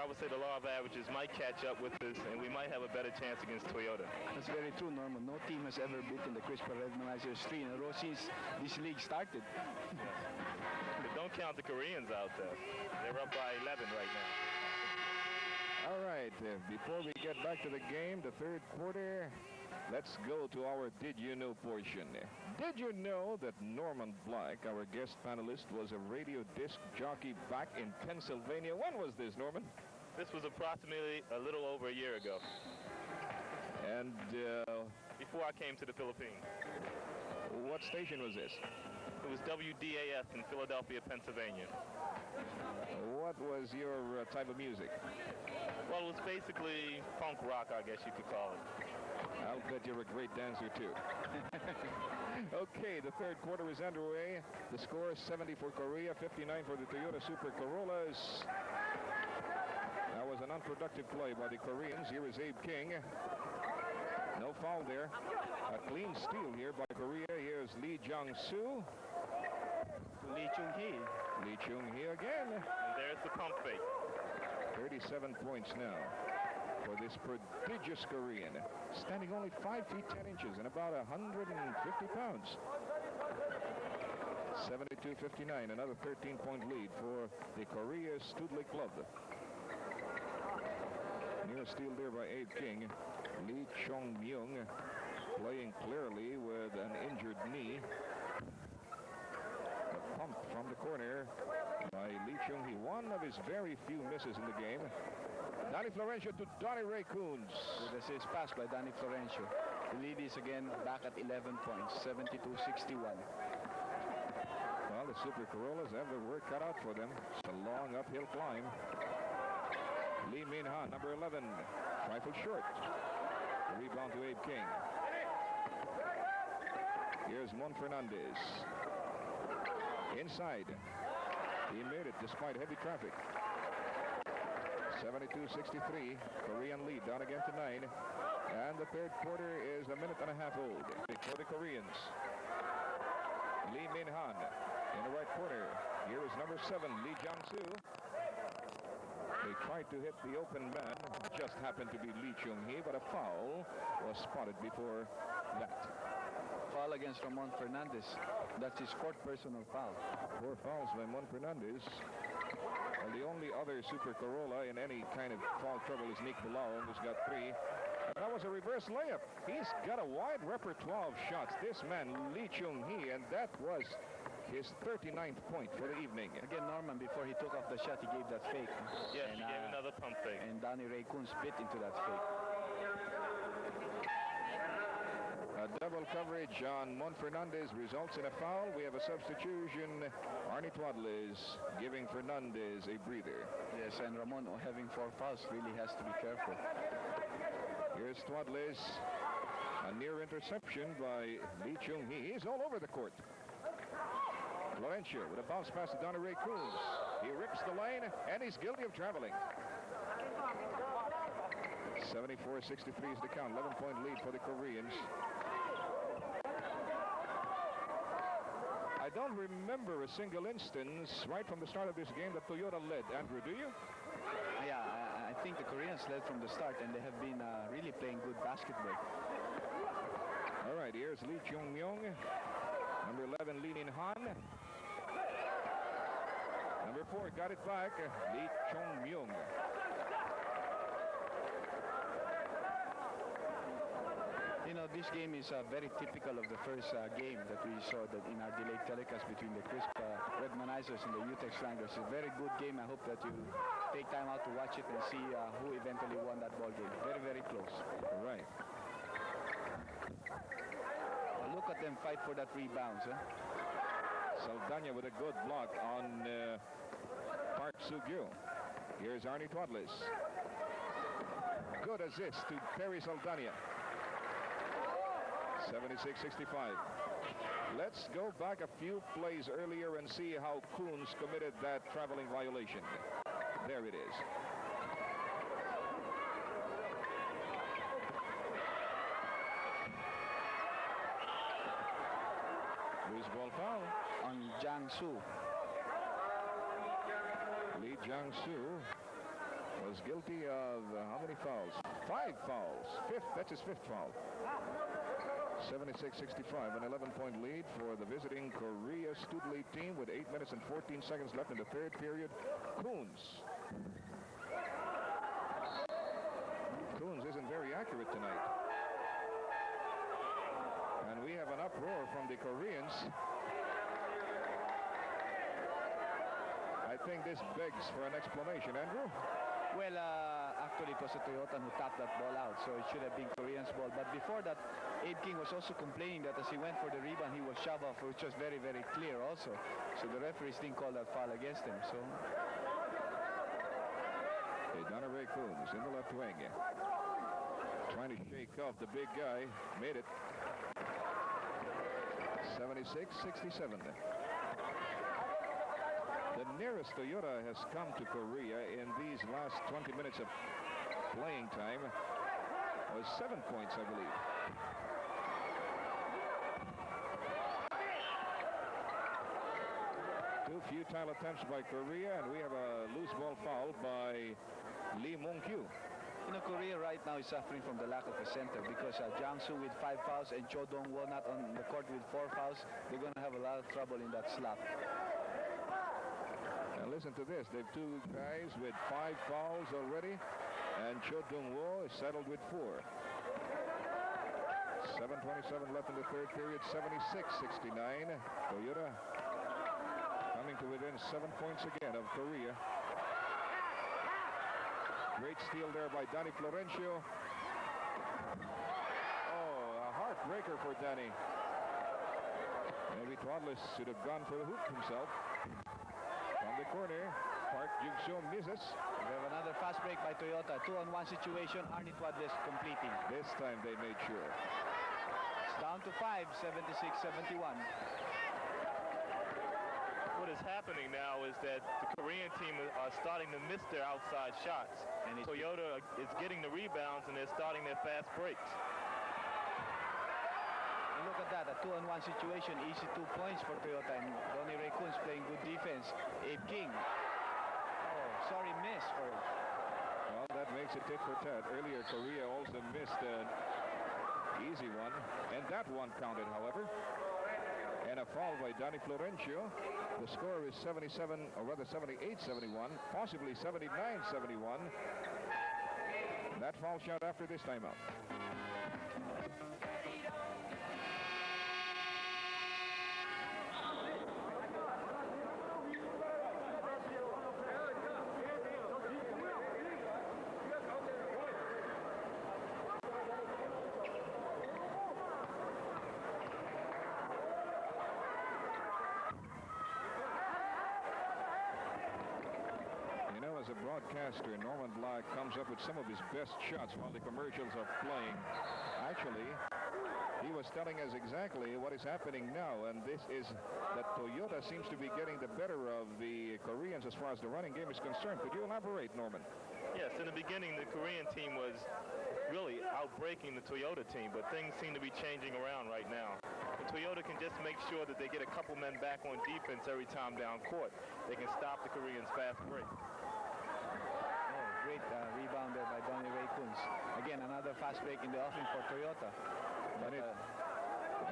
I would say the law of averages might catch up with us, and we might have a better chance against Toyota. That's very true, Norman. No team has ever beaten the Crispa Redmanizers 3 in a row since this league started. Yes. But don't count the Koreans out there. They're up by 11 right now. All right, before we get back to the game, the third quarter, let's go to our Did You Know portion. Did you know that Norman Black, our guest panelist, was a radio disc jockey back in Pennsylvania? When was this, Norman? This was approximately a little over a year ago. And before I came to the Philippines. What station was this? It was WDAF in Philadelphia, Pennsylvania. What was your type of music? Well, it was basically punk rock, I guess you could call it. I'll bet you're a great dancer, too. Okay, the third quarter is underway. The score is 70 for Korea, 59 for the Toyota Super Corollas. That was an unproductive play by the Koreans. Here is Abe King. No foul there. A clean steal here by Korea. Here's Lee Jong-soo. Lee Chung-hee. Lee Chung-hee again. And there's the pump fake. 37 points now for this prodigious Korean, standing only 5 feet 10 inches and about 150 pounds. 72-59, another 13-point lead for the Korea Studley Club. Near steal there by Abe King. Lee Chong-myung playing clearly with an injured knee. A pump from the corner by Lee Chung-hee, one of his very few misses in the game. Danny Florencio to Donnie Ray Coons. Good assist pass by Danny Florencio. The lead is again back at 11 points, 72-61. Well, the Super Corollas have their work cut out for them. It's a long uphill climb. Lee Min-han, number 11, rifled short. The rebound to Abe King. Here's Mon Fernandez. Inside. He made it despite heavy traffic. 72-63. Korean lead down again to 9. And the third quarter is a minute and a half old for the Koreans. Lee Min-han in the right corner. Here is number 7, Lee Jong-soo. They tried to hit the open man. Just happened to be Lee Chung-hee, but a foul was spotted before that. Foul against Ramon Fernandez. That's his 4th personal foul. 4 fouls by Mon Fernandez. Well, the only other Super Corolla in any kind of foul trouble is Nick Bilao, who's got 3. And that was a reverse layup. He's got a wide repertoire of shots. This man, Lee Chung-hee, and that was his 39th point for the evening. Again, Norman, before he took off the shot, he gave that fake. Yes, he gave another pump fake. And Danny Ray Coons bit into that fake. A double coverage on Mon Fernandez results in a foul. We have a substitution. Arnie Twadles giving Fernandez a breather. Yes, and Ramon having 4 fouls really has to be careful. Here's Twadles. A near interception by Lee Chung-hee. He's all over the court. Florencio with a bounce pass to Donnie Ray Coons. He rips the lane, and he's guilty of traveling. 74-63 is the count. 11-point lead for the Koreans. I don't remember a single instance right from the start of this game that Toyota led. Andrew, do you? Yeah, I think the Koreans led from the start, and they have been really playing good basketball. All right, here's Lee Chung-myung. Number 11, Lee Min-han. Number 4 got it back, Lee Chung-myung. You know, this game is very typical of the first game that we saw in our delayed telecast between the Crispa Redmanizers and the UTEX Wranglers. It's a very good game. I hope that you take time out to watch it and see who eventually won that ball game. Very, very close. Right. Look at them fight for that rebound. Saldana with a good block on Park Soo-gyu. Here's Arnie Twadles. Good assist to Perry Saldana. 76-65. Let's go back a few plays earlier and see how Coons committed that traveling violation. There it is. Loose ball foul on Jiang-soo. Lee Jiang-soo was guilty of how many fouls? 5 fouls. That's his 5th foul. 76-65, an 11-point lead for the visiting Korea student league team with 8 minutes and 14 seconds left in the 3rd period. Coons isn't very accurate tonight. And we have an uproar from the Koreans. I think this begs for an explanation. Andrew? Well, actually, it was a Toyota who tapped that ball out, so it should have been Korean's ball. But before that, Abe King was also complaining that as he went for the rebound, he was shoved off, which was very, very clear also. So the referees didn't call that foul against him. So Ray Coons in the left wing, trying to shake off the big guy. Made it. 76-67. The nearest Toyota has come to Korea in these last 20 minutes of playing time was 7 points, I believe. Two futile attempts by Korea, and we have a loose ball foul by Lee Mong-kyu. You know, Korea right now is suffering from the lack of a center because Jiangsu with 5 fouls and Cho Dong-woo not on the court with 4 fouls. They're going to have a lot of trouble in that slot. Now listen to this. They have 2 guys with 5 fouls already, and Cho Dong-woo is settled with 4. 7:27 left in the 3rd period. 76-69. Toyota coming to within 7 points again of Korea. Great steal there by Danny Florencio. Oh, a heartbreaker for Danny. Maybe Twadless should have gone for the hoop himself. From the corner, Park Jung-seo misses. We have another fast break by Toyota. 2-on-1 situation. Arnie Twadless completing. This time they made sure. It's down to 5, 76-71. What is happening now is that the Korean team are starting to miss their outside shots. And Toyota is getting the rebounds, and they're starting their fast breaks. And look at that, a 2-on-1 situation, easy 2 points for Toyota. And Donnie Ray Coons playing good defense. Abe King. Oh, sorry, miss for him. Well, that makes it tit for tat. Earlier, Korea also missed an easy one, and that one counted, however. And a foul by Danny Florencio. The score is 77, or rather 78-71, possibly 79-71. That foul shot after this timeout. As a broadcaster, Norman Black comes up with some of his best shots while the commercials are playing. Actually, he was telling us exactly what is happening now, and this is that Toyota seems to be getting the better of the Koreans as far as the running game is concerned. Could you elaborate, Norman? Yes, in the beginning, the Korean team was really outbreaking the Toyota team, but things seem to be changing around right now. And Toyota can just make sure that they get a couple men back on defense every time down court. They can stop the Koreans' fast break. Great rebound there by Donnie Ray Coons. Again, another fast break in the offering for Toyota. But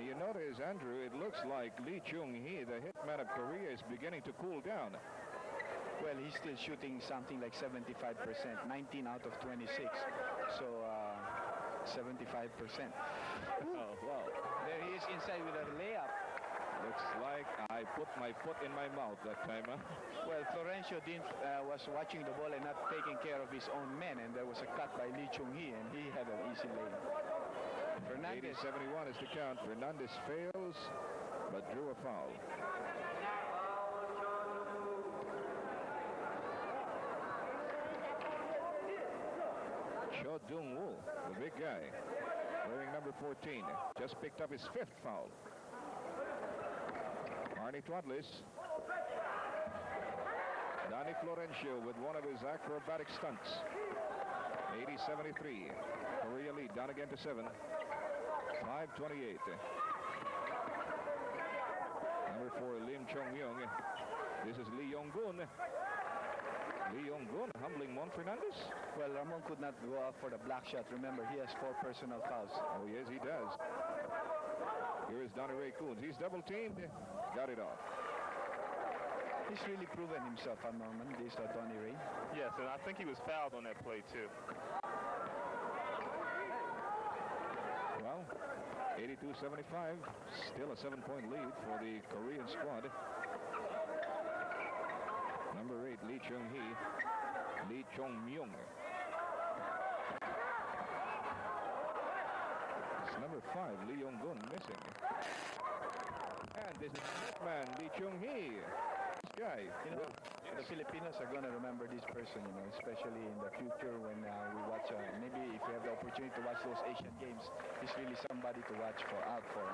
you notice, Andrew, it looks like Lee Chung-hee, the hitman of Korea, is beginning to cool down. Well, he's still shooting something like 75%, 19 out of 26. So 75%. Oh, wow. There he is inside with a layup. Looks like I put my foot in my mouth that time, huh? Well, Florencio was watching the ball and not taking care of his own men, and there was a cut by Lee Chung-hee, and he had an easy lane. Fernandez. 80-71 is the count. Fernandez fails, but drew a foul. Cho Dong-woo, the big guy, wearing number 14, just picked up his 5th foul. Arnie Twadless. Danny Florencio with one of his acrobatic stunts. 80-73. Korea lead down again to 7. 5:28. Number 4, Lim Chong-young. This is Lee Yong-gun. Lee Yong-gun humbling Mon Fernandez. Well, Ramon could not go out for the black shot. Remember, he has 4 personal fouls. Oh, yes, he does. Here is Donnie Ray Coons. He's double teamed. Got it off. He's really proven himself, Norman, this Donnie Ray. Yes, and I think he was fouled on that play, too. Well, 82-75. Still a 7-point lead for the Korean squad. Number 8, Lee Chung-hee. Lee Chong-myung. It's number 5, Lee Yong-gun, missing. And this is the man, Lee Chung-hee. This guy. You know, the Filipinos are going to remember this person, you know, especially in the future when we watch, maybe if you have the opportunity to watch those Asian games, he's really somebody to watch out for.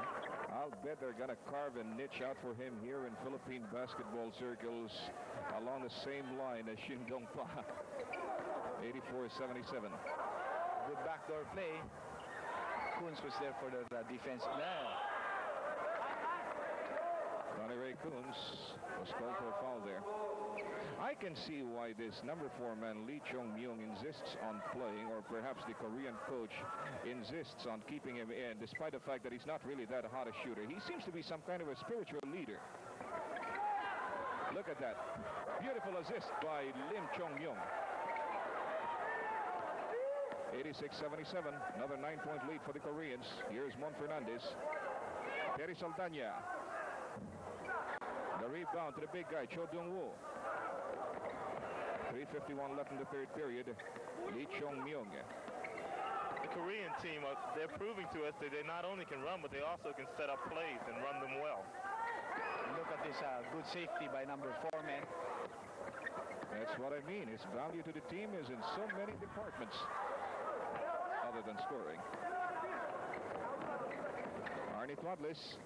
I'll bet they're going to carve a niche out for him here in Philippine basketball circles along the same line as Shin Dong-pa. 84-77. Good backdoor play. Coons was there for the defense. Donnie Ray Coons was called for a foul there. I can see why this number 4 man, Lee Chong-myung, insists on playing, or perhaps the Korean coach insists on keeping him in, despite the fact that he's not really that hot a shooter. He seems to be some kind of a spiritual leader. Look at that. Beautiful assist by Lim Chong-myung. 86-77. Another 9-point lead for the Koreans. Here's Mon Fernandez. Terry Saldana. The rebound to the big guy, Cho Dong-woo. 3:51 left in the third period. Lee Chong-myung. The Korean team, they're proving to us that they not only can run, but they also can set up plays and run them well. Look at this good safety by number 4 man. That's what I mean. His value to the team is in so many departments other than scoring. Arnie Twadlis.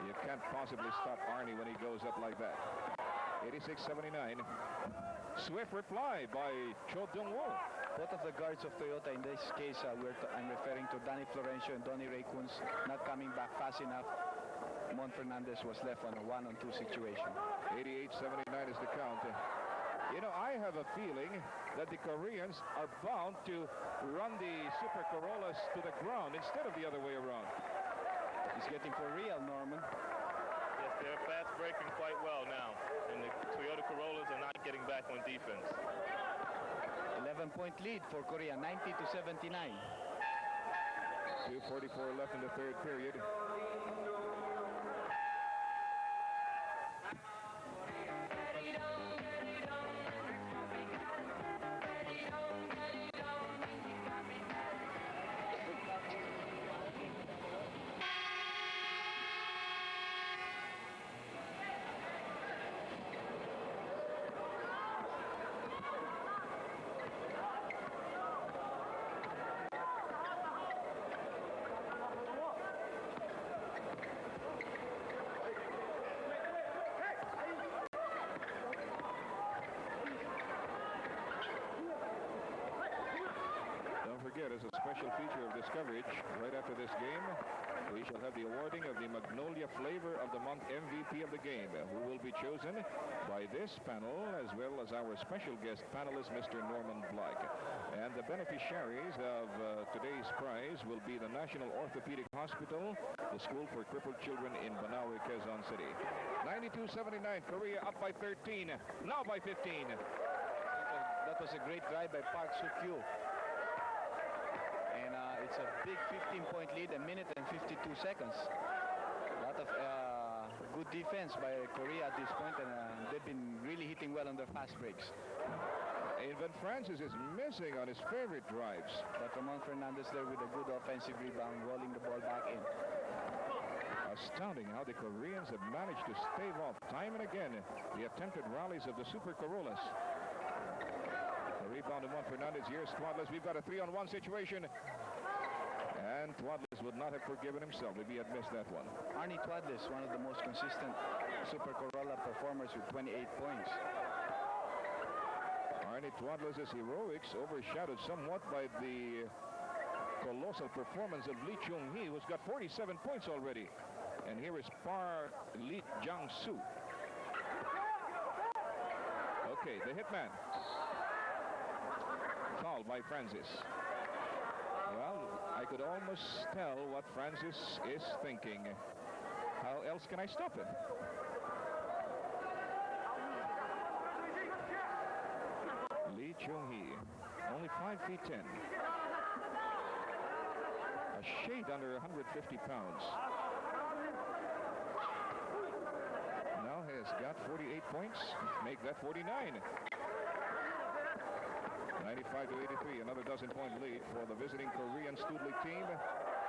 You can't possibly stop Arnie when he goes up like that. 86-79. Swift reply by Cho Dong-woo. Both of the guards of Toyota, in this case, I'm referring to Danny Florencio and Donnie Ray Coons, not coming back fast enough. Mon Fernandez was left on a 1-on-2 situation. 88-79 is the count. You know, I have a feeling that the Koreans are bound to run the Super Corollas to the ground instead of the other way around. He's getting for real, Norman. Yes, they're fast breaking quite well now. And the Toyota Corollas are not getting back on defense. 11-point lead for Korea, 90-79. 2:44 left in the third period. As a special feature of this coverage, right after this game, we shall have the awarding of the Magnolia Flavor of the Month MVP of the game, who will be chosen by this panel, as well as our special guest panelist, Mr. Norman Black. And the beneficiaries of today's prize will be the National Orthopedic Hospital, the School for Crippled Children in Banaue, Quezon City. 92-79, Korea up by 13, now by 15. That was a great drive by Park Soo-kyu. And it's a big 15-point lead, a minute and 52 seconds. A lot of good defense by Korea at this point, and they've been really hitting well on their fast breaks. Evan Francis is missing on his favorite drives. But Ramon Fernandez there with a good offensive rebound, rolling the ball back in. Astounding how the Koreans have managed to stave off time and again the attempted rallies of the Super Corollas. The rebound to Mon Fernandez. Here's Twadlis. We've got a 3-on-1 situation. And Twadlis would not have forgiven himself if he had missed that one. Arnie Twadlis, one of the most consistent Super Corolla performers with 28 points. Arnie Twadlis' heroics overshadowed somewhat by the colossal performance of Lee Chung-hee, who's got 47 points already. And here is Park Lee Jang-soo. Okay, the hitman. Fouled by Francis. Well, I could almost tell what Francis is thinking. How else can I stop him? Lee Chung-hee, only 5 feet 10. A shade under 150 pounds. Now has got 48 points. Make that 49. 95 to 83, another dozen-point lead for the visiting Korean Student League team.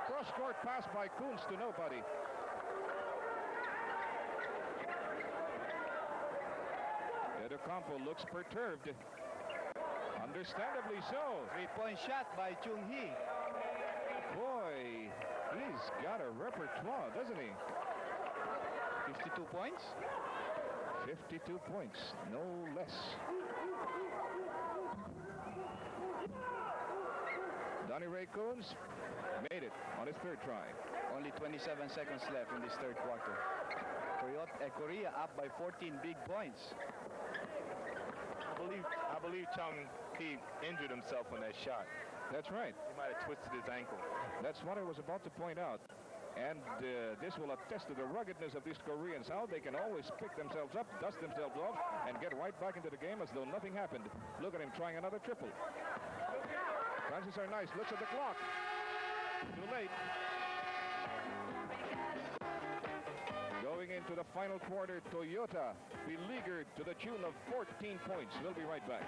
Cross-court pass by Kunz to nobody. Edocampo looks perturbed. Understandably so. Three-point shot by Chung-hee. Boy, he's got a repertoire, doesn't he? 52 points? 52 points, no less. Donnie Ray Kunz made it on his third try. Only 27 seconds left in this third quarter. Korea up by 14 big points. I believe Chung-hee injured himself on that shot. That's right. He might have twisted his ankle. That's what I was about to point out. And this will attest to the ruggedness of these Koreans, how they can always pick themselves up, dust themselves off, and get right back into the game as though nothing happened. Look at him trying another triple. Francis are nice. Looks at the clock. Too late. Going into the final quarter, Toyota beleaguered to the tune of 14 points. We'll be right back.